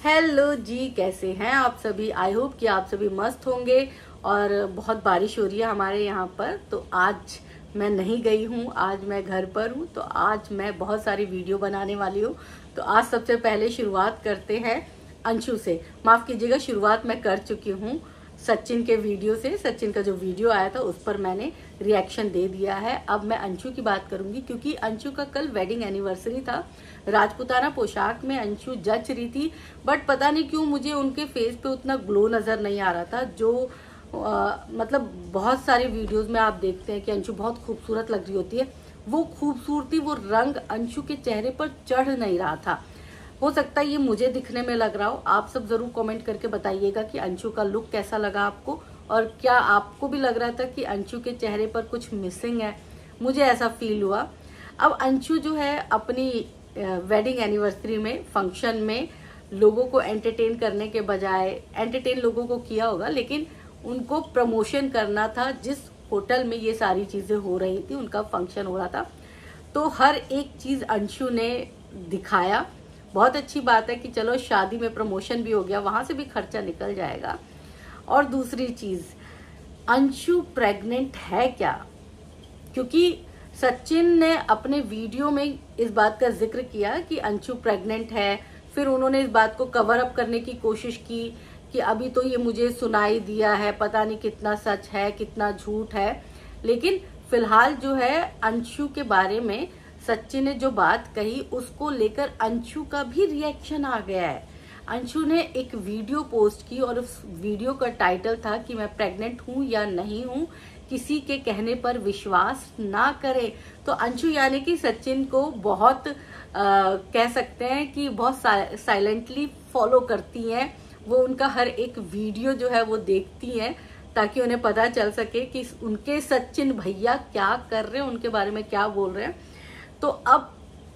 Hello जी, कैसे हैं आप सभी। आई होप कि आप सभी मस्त होंगे। और बहुत बारिश हो रही है हमारे यहाँ पर, तो आज मैं नहीं गई हूँ, आज मैं घर पर हूँ। तो आज मैं बहुत सारी वीडियो बनाने वाली हूँ। तो आज सबसे पहले शुरुआत करते हैं अंशु से। माफ़ कीजिएगा, शुरुआत मैं कर चुकी हूँ सचिन के वीडियो से। सचिन का जो वीडियो आया था उस पर मैंने रिएक्शन दे दिया है। अब मैं अंशु की बात करूंगी, क्योंकि अंशु का कल वेडिंग एनिवर्सरी था। राजपूताना पोशाक में अंशु जच रही थी, बट पता नहीं क्यों मुझे उनके फेस पे उतना ग्लो नजर नहीं आ रहा था। जो मतलब बहुत सारे वीडियोस में आप देखते हैं कि अंशु बहुत खूबसूरत लग रही होती है, वो खूबसूरती, वो रंग अंशु के चेहरे पर चढ़ नहीं रहा था। हो सकता है ये मुझे दिखने में लग रहा हो। आप सब जरूर कमेंट करके बताइएगा कि अंशु का लुक कैसा लगा आपको, और क्या आपको भी लग रहा था कि अंशु के चेहरे पर कुछ मिसिंग है। मुझे ऐसा फील हुआ। अब अंशु जो है अपनी वेडिंग एनिवर्सरी में, फंक्शन में लोगों को एंटरटेन करने के बजाय, एंटरटेन लोगों को किया होगा लेकिन उनको प्रमोशन करना था। जिस होटल में ये सारी चीजें हो रही थी, उनका फंक्शन हो रहा था, तो हर एक चीज अंशु ने दिखाया। बहुत अच्छी बात है कि चलो शादी में प्रमोशन भी हो गया, वहां से भी खर्चा निकल जाएगा। और दूसरी चीज, अंशु प्रेग्नेंट है क्या? क्योंकि सचिन ने अपने वीडियो में इस बात का जिक्र किया कि अंशु प्रेग्नेंट है। फिर उन्होंने इस बात को कवर अप करने की कोशिश की कि अभी तो ये मुझे सुनाई दिया है, पता नहीं कितना सच है कितना झूठ है। लेकिन फिलहाल जो है अंशु के बारे में सचिन ने जो बात कही, उसको लेकर अंशु का भी रिएक्शन आ गया है। अंशु ने एक वीडियो पोस्ट की और उस वीडियो का टाइटल था कि मैं प्रेग्नेंट हूं या नहीं हूं, किसी के कहने पर विश्वास ना करें। तो अंशु यानी कि सचिन को बहुत कह सकते हैं कि बहुत साइलेंटली फॉलो करती हैं। वो उनका हर एक वीडियो जो है वो देखती हैं, ताकि उन्हें पता चल सके कि उनके सचिन भैया क्या कर रहे हैं, उनके बारे में क्या बोल रहे हैं। तो अब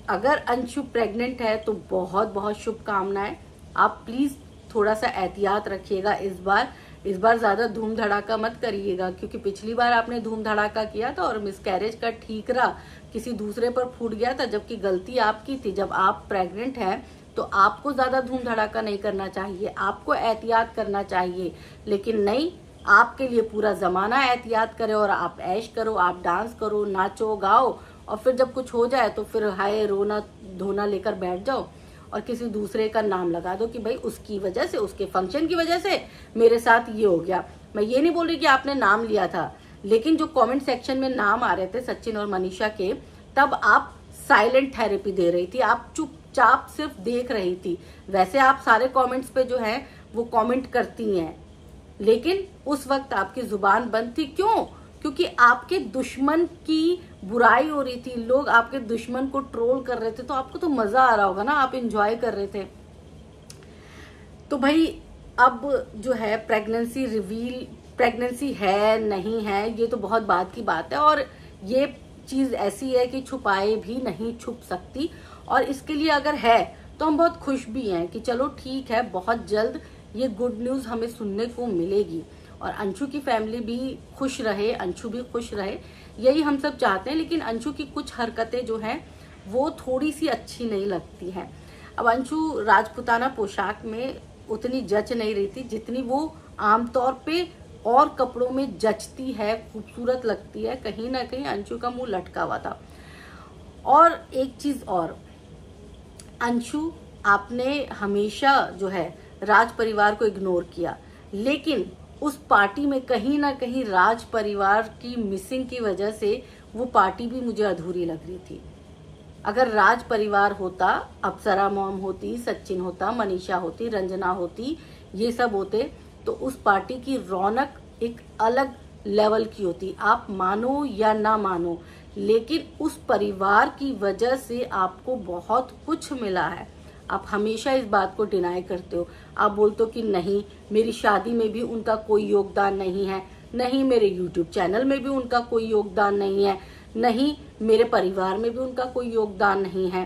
अगर अंशु प्रेग्नेंट है तो बहुत बहुत शुभकामनाएं। आप प्लीज थोड़ा सा एहतियात रखिएगा इस बार ज्यादा धूम धड़ाका मत करिएगा, क्योंकि पिछली बार आपने धूम धड़ाका किया था और मिसकैरेज का ठीकरा किसी दूसरे पर फूट गया था, जबकि गलती आपकी थी। जब आप प्रेग्नेंट हैं तो आपको ज्यादा धूम धड़ाका नहीं करना चाहिए, आपको एहतियात करना चाहिए। लेकिन नहीं, आपके लिए पूरा जमाना एहतियात करे और आप ऐश करो, आप डांस करो, नाचो गाओ, और फिर जब कुछ हो जाए तो फिर हाय रोना धोना लेकर बैठ जाओ और किसी दूसरे का नाम लगा दो कि भाई उसकी वजह से, उसके फंक्शन की वजह से मेरे साथ ये हो गया। मैं ये नहीं बोल रही कि आपने नाम लिया था, लेकिन जो कमेंट सेक्शन में नाम आ रहे थे सचिन और मनीषा के, तब आप साइलेंट थेरेपी दे रही थी, आप चुपचाप सिर्फ देख रही थी। वैसे आप सारे कमेंट्स पे जो है वो कमेंट करती हैं, लेकिन उस वक्त आपकी जुबान बंद थी। क्यों? क्योंकि आपके दुश्मन की बुराई हो रही थी, लोग आपके दुश्मन को ट्रोल कर रहे थे, तो आपको तो मजा आ रहा होगा ना, आप एंजॉय कर रहे थे। तो भाई अब जो है प्रेगनेंसी है नहीं है, ये तो बहुत बात की बात है, और ये चीज ऐसी है कि छुपाए भी नहीं छुप सकती। और इसके लिए अगर है तो हम बहुत खुश भी हैं कि चलो ठीक है, बहुत जल्द ये गुड न्यूज हमें सुनने को मिलेगी और अंशु की फैमिली भी खुश रहे, अंशु भी खुश रहे, यही हम सब चाहते हैं। लेकिन अंशु की कुछ हरकतें जो हैं वो थोड़ी सी अच्छी नहीं लगती हैं। अब अंशु राजपूताना पोशाक में उतनी जच नहीं रही थी जितनी वो आमतौर पे और कपड़ों में जचती है, खूबसूरत लगती है। कहीं ना कहीं अंशु का मुंह लटका हुआ था। और एक चीज और, अंशु आपने हमेशा जो है राज परिवार को इग्नोर किया, लेकिन उस पार्टी में कहीं ना कहीं राज परिवार की मिसिंग की वजह से वो पार्टी भी मुझे अधूरी लग रही थी। अगर राज परिवार होता, अप्सरा मॉम होती, सचिन होता, मनीषा होती, रंजना होती, ये सब होते, तो उस पार्टी की रौनक एक अलग लेवल की होती। आप मानो या ना मानो, लेकिन उस परिवार की वजह से आपको बहुत कुछ मिला है। आप हमेशा इस बात को डिनाई करते हो। आप बोलते हो कि नहीं, मेरी शादी में भी उनका कोई योगदान नहीं है, नहीं मेरे यूट्यूब चैनल में भी उनका कोई योगदान नहीं है, नहीं मेरे परिवार में भी उनका कोई योगदान नहीं है।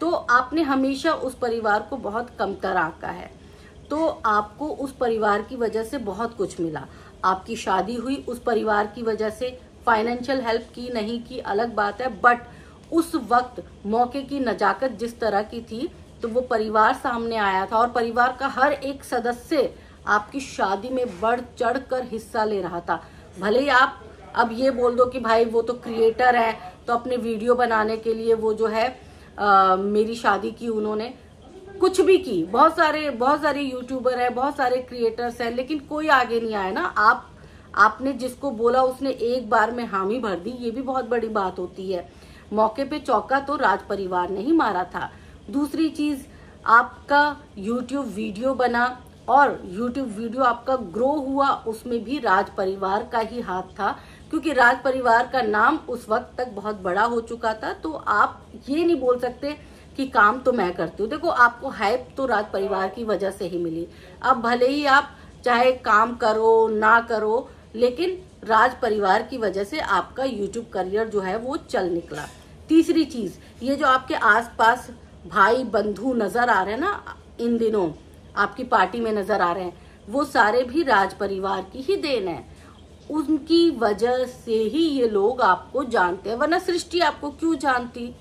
तो आपने हमेशा उस परिवार को बहुत कमतर आंका है। तो आपको उस परिवार की वजह से बहुत कुछ मिला। आपकी शादी हुई उस परिवार की वजह से, फाइनेंशियल हेल्प की नहीं की अलग बात है, बट उस वक्त मौके की नजाकत जिस तरह की थी तो वो परिवार सामने आया था और परिवार का हर एक सदस्य आपकी शादी में बढ़ चढ़ कर हिस्सा ले रहा था। भले ही आप अब ये बोल दो कि भाई वो तो क्रिएटर है, तो अपने वीडियो बनाने के लिए वो जो है मेरी शादी की उन्होंने, कुछ भी की, बहुत सारे यूट्यूबर है, बहुत सारे क्रिएटर्स हैं, लेकिन कोई आगे नहीं आया ना। आपने जिसको बोला उसने एक बार में हामी भर दी, ये भी बहुत बड़ी बात होती है। मौके पे चौका तो राज परिवार ने ही मारा था। दूसरी चीज, आपका यूट्यूब वीडियो बना और यूट्यूब वीडियो आपका ग्रो हुआ, उसमें भी राज परिवार का ही हाथ था, क्योंकि राज परिवार का नाम उस वक्त तक बहुत बड़ा हो चुका था। तो आप ये नहीं बोल सकते कि काम तो मैं करती हूँ। देखो, आपको हाइप तो राज परिवार की वजह से ही मिली। अब भले ही आप चाहे काम करो ना करो, लेकिन राज परिवार की वजह से आपका यूट्यूब करियर जो है वो चल निकला। तीसरी चीज, ये जो आपके आसपास भाई बंधु नजर आ रहे हैं ना, इन दिनों आपकी पार्टी में नजर आ रहे हैं, वो सारे भी राज परिवार की ही देन है। उनकी वजह से ही ये लोग आपको जानते हैं, वरना सृष्टि आपको क्यों जानती?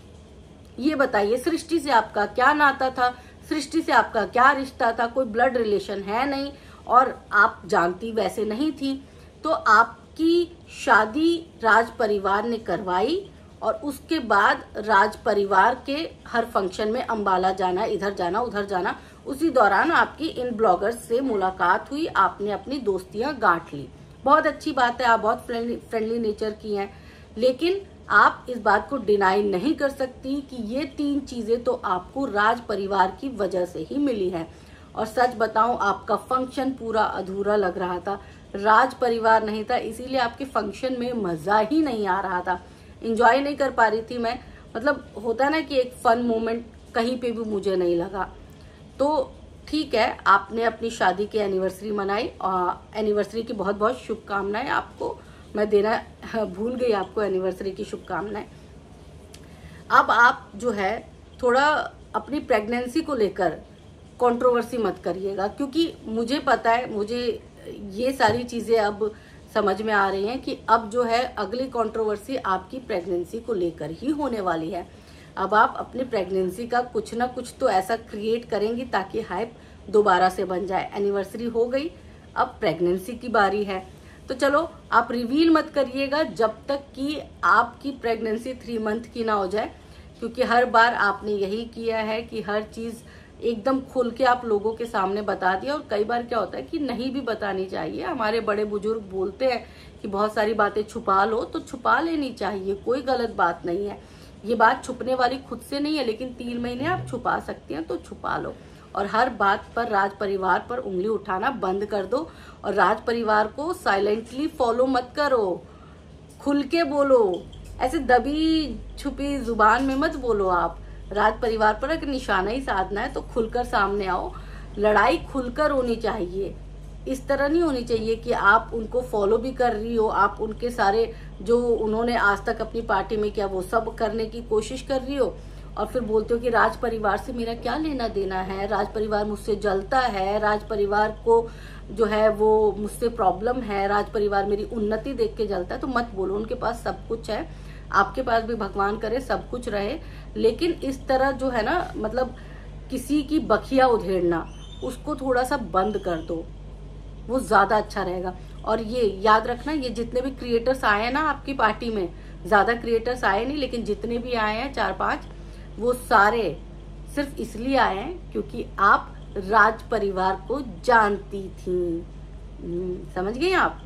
ये बताइए, सृष्टि से आपका क्या नाता था? सृष्टि से आपका क्या रिश्ता था? कोई ब्लड रिलेशन है नहीं, और आप जानती वैसे नहीं थी। तो आपकी शादी राज परिवार ने करवाई और उसके बाद राज परिवार के हर फंक्शन में अंबाला जाना, इधर जाना उधर जाना, उसी दौरान आपकी इन ब्लॉगर्स से मुलाकात हुई, आपने अपनी दोस्तियां गांठ ली। बहुत अच्छी बात है, आप बहुत फ्रेंडली नेचर की हैं, लेकिन आप इस बात को डिनाई नहीं कर सकती कि ये 3 चीजें तो आपको राज परिवार की वजह से ही मिली है। और सच बताऊं, आपका फंक्शन पूरा अधूरा लग रहा था, राज परिवार नहीं था, इसीलिए आपके फंक्शन में मजा ही नहीं आ रहा था, एंजॉय नहीं कर पा रही थी मैं। मतलब होता है ना कि एक फन मोमेंट कहीं पे भी मुझे नहीं लगा। तो ठीक है, आपने अपनी शादी की एनिवर्सरी मनाई, और एनिवर्सरी की बहुत बहुत शुभकामनाएं आपको, मैं देना भूल गई आपको एनिवर्सरी की शुभकामनाएं। अब आप जो है थोड़ा अपनी प्रेगनेंसी को लेकर कंट्रोवर्सी मत करिएगा, क्योंकि मुझे पता है, मुझे ये सारी चीजें अब समझ में आ रही हैं कि अब जो है अगली कंट्रोवर्सी आपकी प्रेगनेंसी को लेकर ही होने वाली है। अब आप अपनी प्रेगनेंसी का कुछ ना कुछ तो ऐसा क्रिएट करेंगी ताकि हाइप दोबारा से बन जाए। एनिवर्सरी हो गई, अब प्रेगनेंसी की बारी है, तो चलो आप रिवील मत करिएगा जब तक कि आपकी प्रेगनेंसी 3 मंथ की ना हो जाए, क्योंकि हर बार आपने यही किया है कि हर चीज एकदम खुल के आप लोगों के सामने बता दिया। और कई बार क्या होता है कि नहीं भी बतानी चाहिए। हमारे बड़े बुजुर्ग बोलते हैं कि बहुत सारी बातें छुपा लो, तो छुपा लेनी चाहिए, कोई गलत बात नहीं है। ये बात छुपने वाली खुद से नहीं है, लेकिन 3 महीने आप छुपा सकती हैं तो छुपा लो। और हर बात पर राज परिवार पर उंगली उठाना बंद कर दो, और राज परिवार को साइलेंटली फॉलो मत करो, खुल के बोलो, ऐसे दबी छुपी जुबान में मत बोलो। आप राज परिवार पर अगर निशाना ही साधना है तो खुलकर सामने आओ, लड़ाई खुलकर होनी चाहिए। इस तरह नहीं होनी चाहिए कि आप उनको फॉलो भी कर रही हो, आप उनके सारे जो उन्होंने आज तक अपनी पार्टी में किया वो सब करने की कोशिश कर रही हो, और फिर बोलते हो कि राज परिवार से मेरा क्या लेना देना है, राज परिवार मुझसे जलता है, राज परिवार को जो है वो मुझसे प्रॉब्लम है, राज परिवार मेरी उन्नति देख के जलता है। तो मत बोलो, उनके पास सब कुछ है, आपके पास भी भगवान करे सब कुछ रहे, लेकिन इस तरह जो है ना, मतलब किसी की बखिया उधेड़ना, उसको थोड़ा सा बंद कर दो, वो ज्यादा अच्छा रहेगा। और ये याद रखना, ये जितने भी क्रिएटर्स आए हैं ना आपकी पार्टी में, ज्यादा क्रिएटर्स आए नहीं, लेकिन जितने भी आए हैं 4-5, वो सारे सिर्फ इसलिए आए हैं क्योंकि आप राज परिवार को जानती थी। समझ गई आप?